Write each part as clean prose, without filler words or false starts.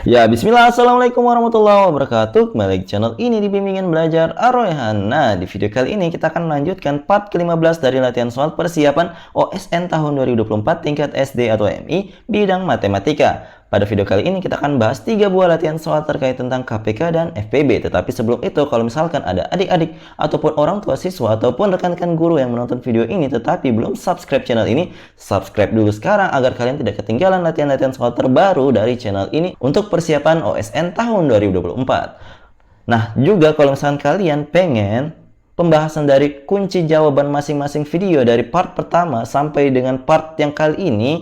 Ya, bismillah, assalamualaikum warahmatullahi wabarakatuh. Kembali lagi channel ini di Bimbingan Belajar Ar-Rayhan. Nah, di video kali ini kita akan melanjutkan part ke-15 dari latihan soal persiapan OSN tahun 2024 tingkat SD atau MI bidang matematika. Pada video kali ini kita akan bahas 3 buah latihan soal terkait tentang KPK dan FPB. Tetapi sebelum itu, kalau misalkan ada adik-adik ataupun orang tua siswa ataupun rekan-rekan guru yang menonton video ini tetapi belum subscribe channel ini, subscribe dulu sekarang agar kalian tidak ketinggalan latihan-latihan soal terbaru dari channel ini untuk persiapan OSN tahun 2024. Nah, juga kalau misalkan kalian pengen pembahasan dari kunci jawaban masing-masing video dari part pertama sampai dengan part yang kali ini,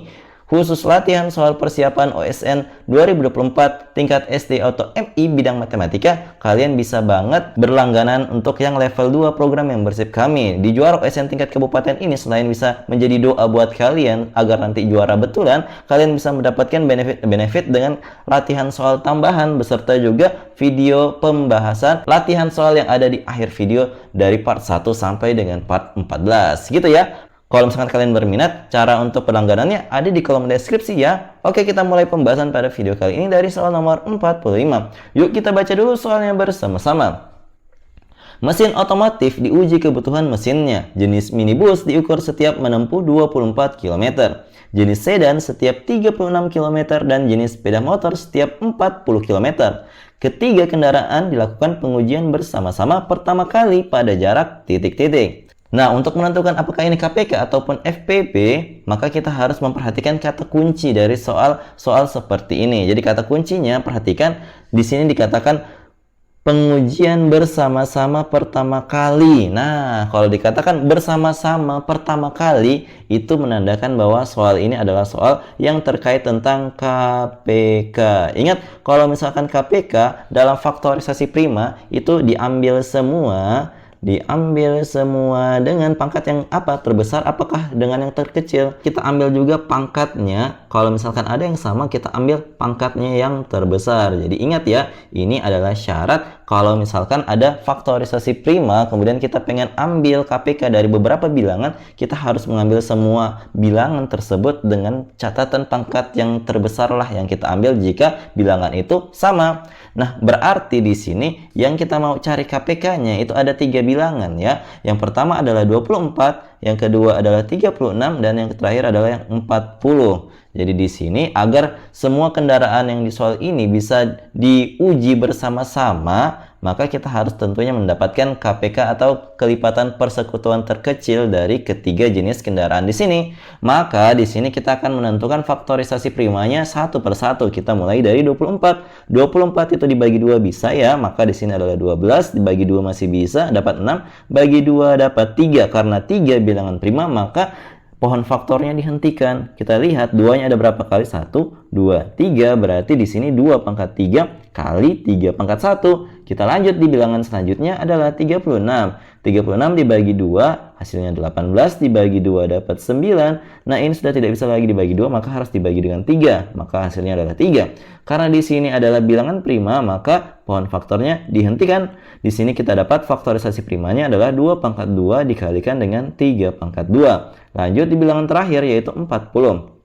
khusus latihan soal persiapan OSN 2024 tingkat SD atau MI bidang matematika, kalian bisa banget berlangganan untuk yang level 2 program membership kami. Di juara OSN tingkat kabupaten ini, selain bisa menjadi doa buat kalian agar nanti juara betulan, kalian bisa mendapatkan benefit dengan latihan soal tambahan beserta juga video pembahasan latihan soal yang ada di akhir video dari part 1 sampai dengan part 14 gitu ya. Kalau misalkan kalian berminat, cara untuk berlangganannya ada di kolom deskripsi ya. Oke, kita mulai pembahasan pada video kali ini dari soal nomor 45. Yuk kita baca dulu soalnya bersama-sama. Mesin otomotif diuji kebutuhan mesinnya. Jenis minibus diukur setiap menempuh 24 km. Jenis sedan setiap 36 km dan jenis sepeda motor setiap 40 km. Ketiga kendaraan dilakukan pengujian bersama-sama pertama kali pada jarak titik-titik. Nah, untuk menentukan apakah ini KPK ataupun FPB, maka kita harus memperhatikan kata kunci dari soal seperti ini. Jadi kata kuncinya, perhatikan di sini dikatakan pengujian bersama-sama pertama kali. Nah, kalau dikatakan bersama-sama pertama kali, itu menandakan bahwa soal ini adalah soal yang terkait tentang KPK. Ingat, kalau misalkan KPK dalam faktorisasi prima itu diambil semua dengan pangkat yang terbesar, apakah dengan yang terkecil. Kita ambil juga pangkatnya, kalau misalkan ada yang sama kita ambil pangkatnya yang terbesar. Jadi ingat ya, ini adalah syarat kalau misalkan ada faktorisasi prima kemudian kita pengen ambil KPK dari beberapa bilangan, kita harus mengambil semua bilangan tersebut dengan catatan pangkat yang terbesar lah yang kita ambil jika bilangan itu sama. Nah, berarti di sini yang kita mau cari KPK-nya itu ada 3 bilangan ya. Yang pertama adalah 24, yang kedua adalah 36, dan yang terakhir adalah yang 40. Jadi di sini agar semua kendaraan yang di soal ini bisa diuji bersama-sama, maka kita harus tentunya mendapatkan KPK atau kelipatan persekutuan terkecil dari ketiga jenis kendaraan di sini. Maka di sini kita akan menentukan faktorisasi primanya satu persatu. Kita mulai dari 24. 24 itu dibagi 2 bisa ya, maka di sini adalah 12, dibagi 2 masih bisa, dapat 6, bagi 2 dapat 3. Karena 3 bilangan prima, maka pohon faktornya dihentikan. Kita lihat 2-nya ada berapa kali? 1, 2, 3. Berarti di sini 2 pangkat 3 kali 3 pangkat 1. Kita lanjut di bilangan selanjutnya adalah 36. 36 dibagi 2 hasilnya 18, dibagi 2 dapat 9. Nah, ini sudah tidak bisa lagi dibagi 2, maka harus dibagi dengan 3. Maka hasilnya adalah 3. Karena di sini adalah bilangan prima, maka pohon faktornya dihentikan. Di sini kita dapat faktorisasi primanya adalah 2 pangkat 2 dikalikan dengan 3 pangkat 2. Lanjut di bilangan terakhir yaitu 40.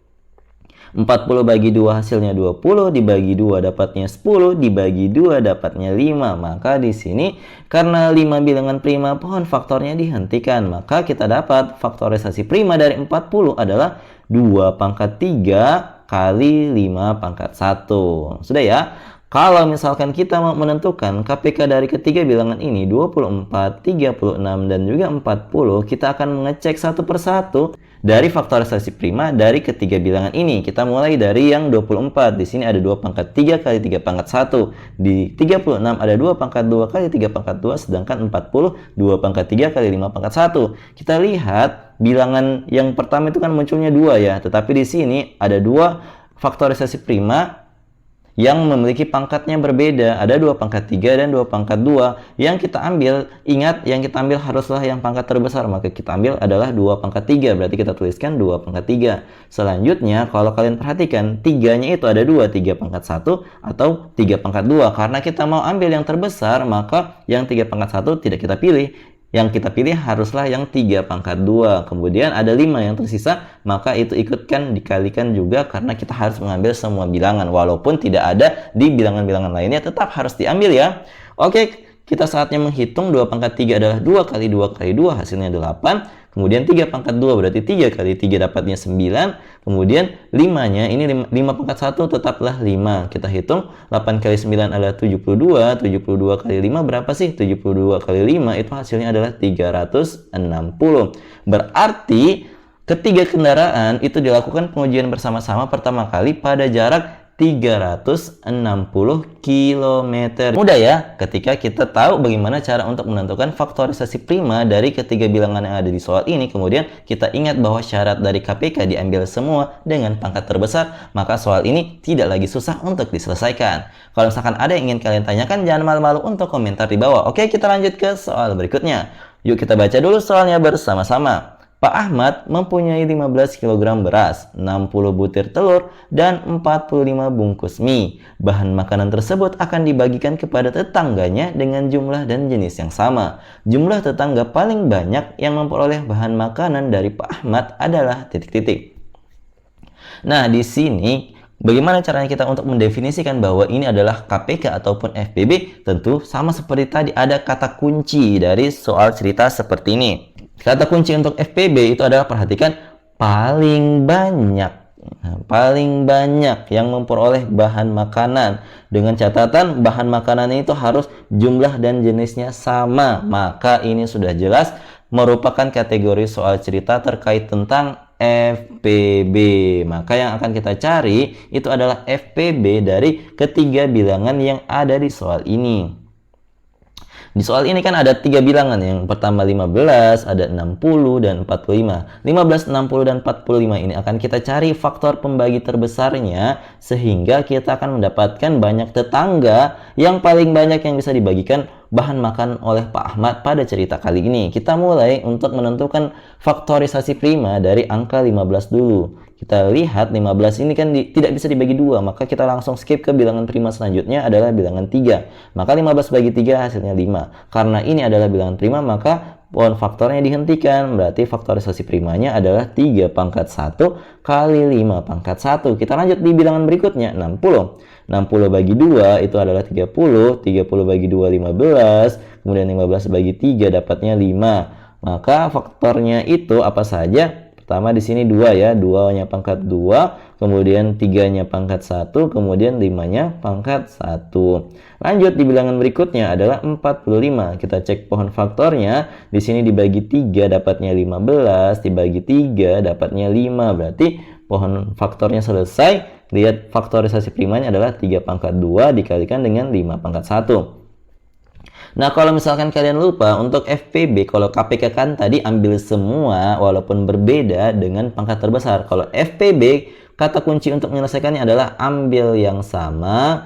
40 bagi 2 hasilnya 20, dibagi 2 dapatnya 10, dibagi 2 dapatnya 5. Maka di sini karena 5 bilangan prima, pohon faktornya dihentikan. Maka kita dapat faktorisasi prima dari 40 adalah 2 pangkat 3 kali 5 pangkat 1. Sudah ya? Kalau misalkan kita mau menentukan KPK dari ketiga bilangan ini, 24, 36, dan juga 40, kita akan mengecek satu persatu dari faktorisasi prima dari ketiga bilangan ini. Kita mulai dari yang 24. Di sini ada 2 pangkat 3 kali 3 pangkat 1. Di 36 ada 2 pangkat 2 kali 3 pangkat 2. Sedangkan 40, 2 pangkat 3 kali 5 pangkat 1. Kita lihat bilangan yang pertama itu kan munculnya 2 ya. Tetapi di sini ada 2 faktorisasi prima yang memiliki pangkatnya berbeda. Ada 2 pangkat 3 dan 2 pangkat 2. Yang kita ambil, ingat yang kita ambil haruslah yang pangkat terbesar, maka kita ambil adalah 2 pangkat 3. Berarti kita tuliskan 2 pangkat 3. Selanjutnya, kalau kalian perhatikan, 3-nya itu ada 2, 3 pangkat 1 atau 3 pangkat 2. Karena kita mau ambil yang terbesar, maka yang 3 pangkat 1 tidak kita pilih. Yang kita pilih haruslah yang 3 pangkat 2. Kemudian ada 5 yang tersisa, maka itu ikutkan dikalikan juga karena kita harus mengambil semua bilangan. Walaupun tidak ada di bilangan-bilangan lainnya, tetap harus diambil ya. Oke, kita saatnya menghitung. 2 pangkat 3 adalah 2 kali 2 kali 2, hasilnya 8. Kemudian 3 pangkat 2 berarti 3 kali 3 dapatnya 9. Kemudian 5-nya, ini 5 pangkat 1 tetaplah 5. Kita hitung 8 kali 9 adalah 72. 72 kali 5 berapa sih? 72 kali 5 itu hasilnya adalah 360. Berarti ketiga kendaraan itu dilakukan pengujian bersama-sama pertama kali pada jarak 360 km. Mudah ya ketika kita tahu bagaimana cara untuk menentukan faktorisasi prima dari ketiga bilangan yang ada di soal ini. Kemudian kita ingat bahwa syarat dari KPK diambil semua dengan pangkat terbesar, maka soal ini tidak lagi susah untuk diselesaikan. Kalau misalkan ada yang ingin kalian tanyakan, jangan malu-malu untuk komentar di bawah. Oke, kita lanjut ke soal berikutnya. Yuk kita baca dulu soalnya bersama-sama. Pak Ahmad mempunyai 15 kg beras, 60 butir telur, dan 45 bungkus mie. Bahan makanan tersebut akan dibagikan kepada tetangganya dengan jumlah dan jenis yang sama. Jumlah tetangga paling banyak yang memperoleh bahan makanan dari Pak Ahmad adalah titik-titik. Nah, di sini bagaimana caranya kita untuk mendefinisikan bahwa ini adalah KPK ataupun FPB? Tentu sama seperti tadi, ada kata kunci dari soal cerita seperti ini. Kata kunci untuk FPB itu adalah, perhatikan, paling banyak. Paling banyak yang memperoleh bahan makanan. Dengan catatan bahan makanan itu harus jumlah dan jenisnya sama. Maka ini sudah jelas merupakan kategori soal cerita terkait tentang FPB. Maka yang akan kita cari itu adalah FPB dari ketiga bilangan yang ada di soal ini. Di soal ini kan ada 3 bilangan. Yang pertama 15, ada 60 dan 45. 15, 60 dan 45 ini akan kita cari faktor pembagi terbesarnya sehingga kita akan mendapatkan banyak tetangga yang paling banyak yang bisa dibagikan bahan makan oleh Pak Ahmad pada cerita kali ini. Kita mulai untuk menentukan faktorisasi prima dari angka 15 dulu. Kita lihat 15 ini kan tidak bisa dibagi 2, maka kita langsung skip ke bilangan prima selanjutnya adalah bilangan 3. Maka 15 bagi 3 hasilnya 5. Karena ini adalah bilangan prima, maka pohon faktornya dihentikan. Berarti faktorisasi primanya adalah 3 pangkat 1 kali 5 pangkat 1. Kita lanjut di bilangan berikutnya, 60. 60 bagi 2 itu adalah 30. 30 bagi 2, 15. Kemudian 15 bagi 3 dapatnya 5. Maka faktornya itu apa saja? Pertama di sini 2 ya, 2-nya pangkat 2, kemudian 3-nya pangkat 1, kemudian 5-nya pangkat 1. Lanjut di bilangan berikutnya adalah 45. Kita cek pohon faktornya. Di sini dibagi 3 dapatnya 15, dibagi 3 dapatnya 5. Berarti pohon faktornya selesai. Lihat faktorisasi primanya adalah 3 pangkat 2 dikalikan dengan 5 pangkat 1. Nah, kalau misalkan kalian lupa untuk FPB, kalau KPK kan tadi ambil semua walaupun berbeda dengan pangkat terbesar. Kalau FPB, kata kunci untuk menyelesaikannya adalah ambil yang sama,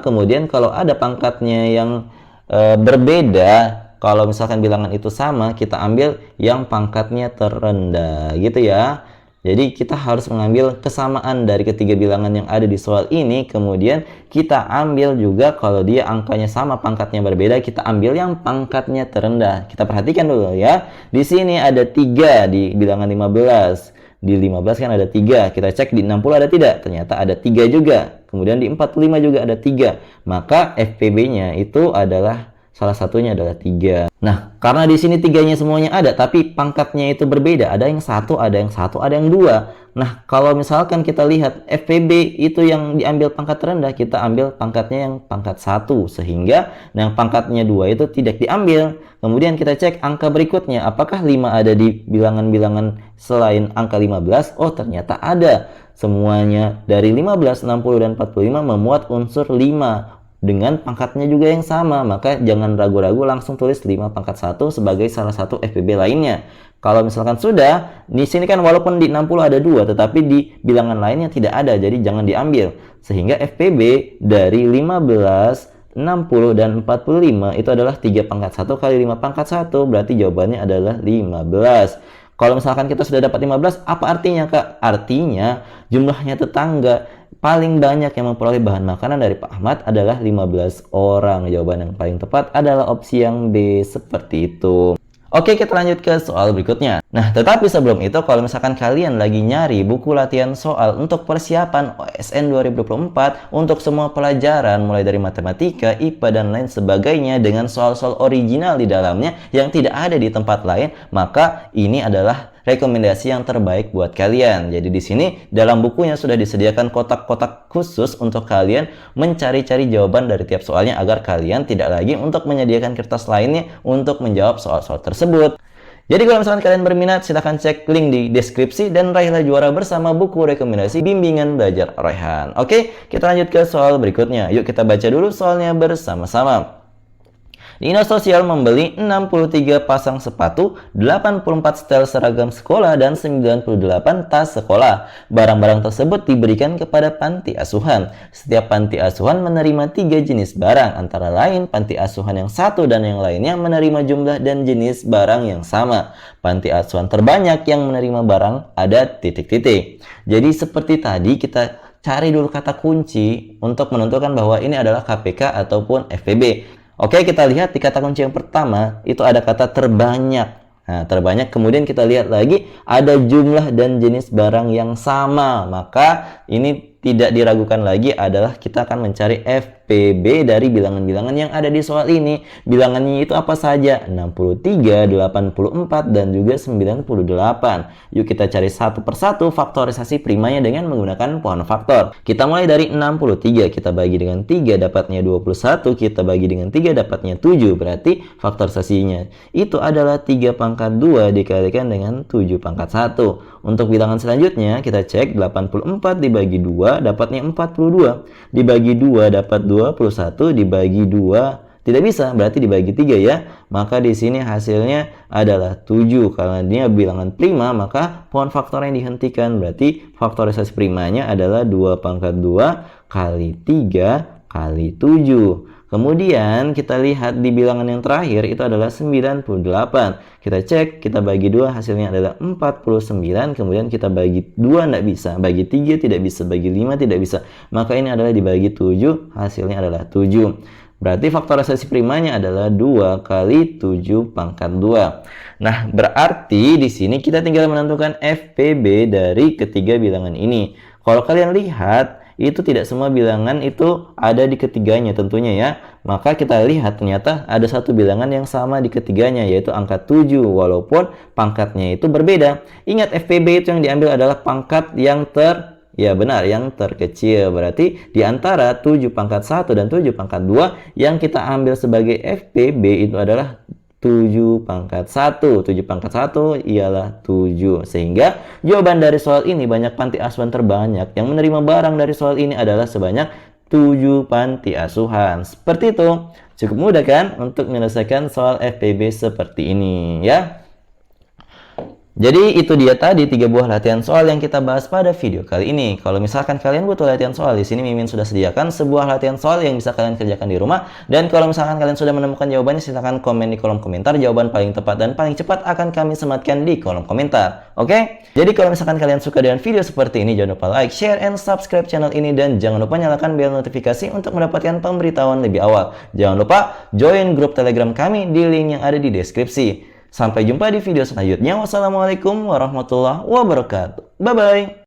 kemudian kalau ada pangkatnya yang berbeda, kalau misalkan bilangan itu sama, kita ambil yang pangkatnya terendah gitu ya. Jadi kita harus mengambil kesamaan dari ketiga bilangan yang ada di soal ini. Kemudian kita ambil juga kalau dia angkanya sama, pangkatnya berbeda, kita ambil yang pangkatnya terendah. Kita perhatikan dulu ya. Di sini ada 3 di bilangan 15. Di 15 kan ada 3. Kita cek di 60 ada tidak? Ternyata ada 3 juga. Kemudian di 45 juga ada 3. Maka FPB-nya itu adalah, salah satunya adalah 3. Nah, karena di sini 3-nya semuanya ada, tapi pangkatnya itu berbeda. Ada yang 1, ada yang 1, ada yang 2. Nah, kalau misalkan kita lihat FPB itu yang diambil pangkat rendah, kita ambil pangkatnya yang pangkat 1. Sehingga yang pangkatnya 2 itu tidak diambil. Kemudian kita cek angka berikutnya. Apakah 5 ada di bilangan-bilangan selain angka 15? Oh, ternyata ada. Semuanya dari 15, 60, dan 45 memuat unsur 5. Dengan pangkatnya juga yang sama, maka jangan ragu-ragu langsung tulis 5 pangkat 1 sebagai salah satu FPB lainnya. Kalau misalkan sudah, di sini kan walaupun di 60 ada 2, tetapi di bilangan lainnya tidak ada, jadi jangan diambil. Sehingga FPB dari 15, 60, dan 45 itu adalah 3 pangkat 1 kali 5 pangkat 1, berarti jawabannya adalah 15. Kalau misalkan kita sudah dapat 15, apa artinya Kak? Artinya jumlahnya tetangga paling banyak yang memperoleh bahan makanan dari Pak Ahmad adalah 15 orang. Jawaban yang paling tepat adalah opsi yang B, seperti itu. Oke, kita lanjut ke soal berikutnya. Nah, tetapi sebelum itu, kalau misalkan kalian lagi nyari buku latihan soal untuk persiapan OSN 2024 untuk semua pelajaran, mulai dari matematika, IPA, dan lain sebagainya, dengan soal-soal original di dalamnya yang tidak ada di tempat lain, maka ini adalah rekomendasi yang terbaik buat kalian. Jadi di sini dalam bukunya sudah disediakan kotak-kotak khusus untuk kalian mencari-cari jawaban dari tiap soalnya agar kalian tidak lagi untuk menyediakan kertas lainnya untuk menjawab soal-soal tersebut. Jadi kalau misalkan kalian berminat, silahkan cek link di deskripsi dan raihlah juara bersama buku rekomendasi bimbingan belajar Raihan. Oke, kita lanjut ke soal berikutnya. Yuk kita baca dulu soalnya bersama-sama. Dinas Sosial membeli 63 pasang sepatu, 84 setel seragam sekolah, dan 98 tas sekolah. Barang-barang tersebut diberikan kepada panti asuhan. Setiap panti asuhan menerima 3 jenis barang, antara lain panti asuhan yang satu dan yang lainnya menerima jumlah dan jenis barang yang sama. Panti asuhan terbanyak yang menerima barang ada titik-titik. Jadi seperti tadi kita cari dulu kata kunci untuk menentukan bahwa ini adalah KPK ataupun FPB. Oke, kita lihat di kata kunci yang pertama, itu ada kata terbanyak. Nah, terbanyak, kemudian kita lihat lagi, ada jumlah dan jenis barang yang sama. Maka ini tidak diragukan lagi adalah kita akan mencari FPB dari bilangan-bilangan yang ada di soal ini. Bilangannya itu apa saja? 63, 84, dan juga 98. Yuk kita cari satu persatu faktorisasi primanya dengan menggunakan pohon faktor. Kita mulai dari 63, kita bagi dengan 3 dapatnya 21, kita bagi dengan 3 dapatnya 7. Berarti faktorisasinya itu adalah 3 pangkat 2 dikalikan dengan 7 pangkat 1. Untuk bilangan selanjutnya kita cek 84 dibagi 2 dapatnya 42. Dibagi 2 dapat 21, dibagi 2 tidak bisa, berarti dibagi 3 ya. Maka di sini hasilnya adalah 7. Karena dia bilangan prima, maka pohon faktor yang dihentikan. Berarti faktorisasi primanya adalah 2 pangkat 2 kali 3 kali 7. Kemudian kita lihat di bilangan yang terakhir itu adalah 98. Kita cek, kita bagi 2 hasilnya adalah 49. Kemudian kita bagi 2 tidak bisa, bagi 3 tidak bisa, bagi 5 tidak bisa. Maka ini adalah dibagi 7, hasilnya adalah 7. Berarti faktorisasi primanya adalah 2 kali 7 pangkat 2. Nah, berarti di sini kita tinggal menentukan FPB dari ketiga bilangan ini. Kalau kalian lihat, itu tidak semua bilangan itu ada di ketiganya tentunya ya. Maka kita lihat ternyata ada satu bilangan yang sama di ketiganya, yaitu angka 7, walaupun pangkatnya itu berbeda. Ingat, FPB itu yang diambil adalah pangkat yang yang terkecil. Berarti di antara 7 pangkat 1 dan 7 pangkat 2 yang kita ambil sebagai FPB itu adalah 7 pangkat 1. 7 pangkat 1 ialah 7. Sehingga jawaban dari soal ini, banyak panti asuhan terbanyak yang menerima barang dari soal ini adalah sebanyak 7 panti asuhan. Seperti itu. Cukup mudah kan untuk menyelesaikan soal FPB seperti ini ya. Jadi itu dia tadi 3 buah latihan soal yang kita bahas pada video kali ini. Kalau misalkan kalian butuh latihan soal, di sini Mimin sudah sediakan sebuah latihan soal yang bisa kalian kerjakan di rumah. Dan kalau misalkan kalian sudah menemukan jawabannya, silahkan komen di kolom komentar. Jawaban paling tepat dan paling cepat akan kami sematkan di kolom komentar. Oke? Jadi kalau misalkan kalian suka dengan video seperti ini, jangan lupa like, share, and subscribe channel ini. Dan jangan lupa nyalakan bel notifikasi untuk mendapatkan pemberitahuan lebih awal. Jangan lupa join grup Telegram kami di link yang ada di deskripsi. Sampai jumpa di video selanjutnya. Wassalamualaikum warahmatullahi wabarakatuh. Bye-bye.